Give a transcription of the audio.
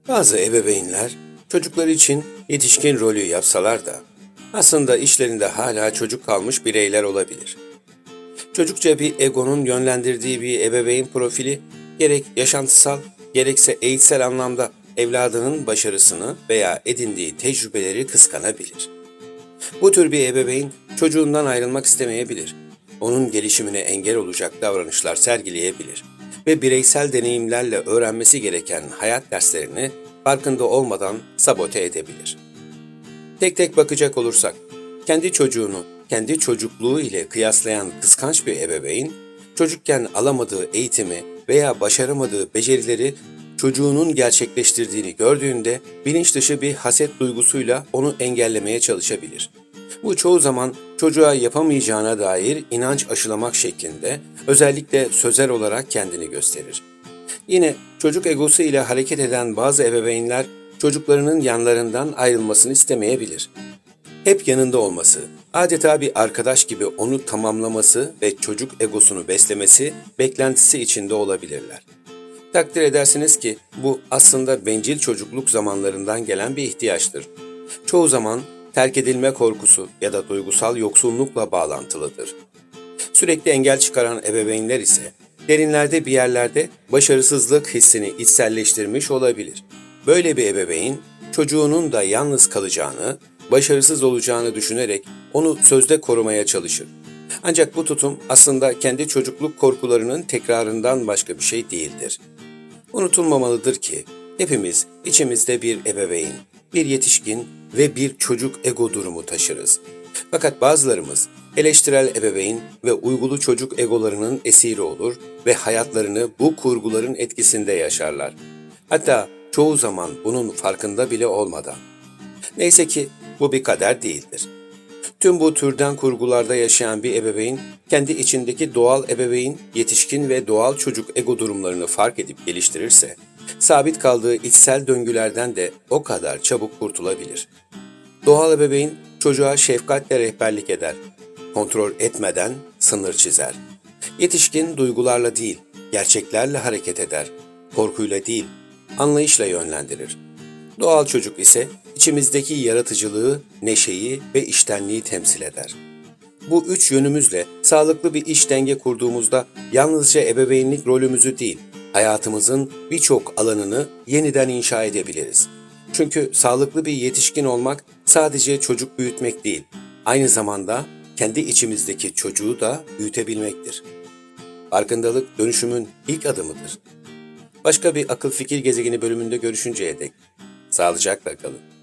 Bazı ebeveynler çocukları için yetişkin rolü yapsalar da aslında işlerinde hala çocuk kalmış bireyler olabilir. Çocukça bir egonun yönlendirdiği bir ebeveyn profili gerek yaşantısal gerekse eğitsel anlamda evladının başarısını veya edindiği tecrübeleri kıskanabilir. Bu tür bir ebeveyn çocuğundan ayrılmak istemeyebilir. Onun gelişimine engel olacak davranışlar sergileyebilir ve bireysel deneyimlerle öğrenmesi gereken hayat derslerini farkında olmadan sabote edebilir. Tek tek bakacak olursak, kendi çocuğunu kendi çocukluğu ile kıyaslayan kıskanç bir ebeveyn, çocukken alamadığı eğitimi veya başaramadığı becerileri çocuğunun gerçekleştirdiğini gördüğünde bilinç dışı bir haset duygusuyla onu engellemeye çalışabilir. Bu çoğu zaman çocuğa yapamayacağına dair inanç aşılamak şeklinde, özellikle sözel olarak kendini gösterir. Yine çocuk egosu ile hareket eden bazı ebeveynler çocuklarının yanlarından ayrılmasını istemeyebilir. Hep yanında olması, adeta bir arkadaş gibi onu tamamlaması ve çocuk egosunu beslemesi beklentisi içinde olabilirler. Takdir edersiniz ki bu aslında bencil çocukluk zamanlarından gelen bir ihtiyaçtır. Çoğu zaman terk edilme korkusu ya da duygusal yoksunlukla bağlantılıdır. Sürekli engel çıkaran ebeveynler ise derinlerde bir yerlerde başarısızlık hissini içselleştirmiş olabilir. Böyle bir ebeveyn çocuğunun da yalnız kalacağını, başarısız olacağını düşünerek onu sözde korumaya çalışır. Ancak bu tutum aslında kendi çocukluk korkularının tekrarından başka bir şey değildir. Unutulmamalıdır ki hepimiz içimizde bir ebeveyn, bir yetişkin ve bir çocuk ego durumu taşırız. Fakat bazılarımız eleştirel ebeveyn ve uygulu çocuk egolarının esiri olur ve hayatlarını bu kurguların etkisinde yaşarlar. Hatta çoğu zaman bunun farkında bile olmadan. Neyse ki bu bir kader değildir. Tüm bu türden kurgularda yaşayan bir ebeveyn, kendi içindeki doğal ebeveyn, yetişkin ve doğal çocuk ego durumlarını fark edip geliştirirse, sabit kaldığı içsel döngülerden de o kadar çabuk kurtulabilir. Doğal ebeveyn, çocuğa şefkatle rehberlik eder, kontrol etmeden sınır çizer. Yetişkin duygularla değil, gerçeklerle hareket eder, korkuyla değil, anlayışla yönlendirir. Doğal çocuk ise içimizdeki yaratıcılığı, neşeyi ve içtenliği temsil eder. Bu üç yönümüzle sağlıklı bir iş denge kurduğumuzda yalnızca ebeveynlik rolümüzü değil, hayatımızın birçok alanını yeniden inşa edebiliriz. Çünkü sağlıklı bir yetişkin olmak sadece çocuk büyütmek değil, aynı zamanda kendi içimizdeki çocuğu da büyütebilmektir. Farkındalık dönüşümün ilk adımıdır. Başka bir akıl fikir gezegeni bölümünde görüşünceye dek sağlıcakla kalın.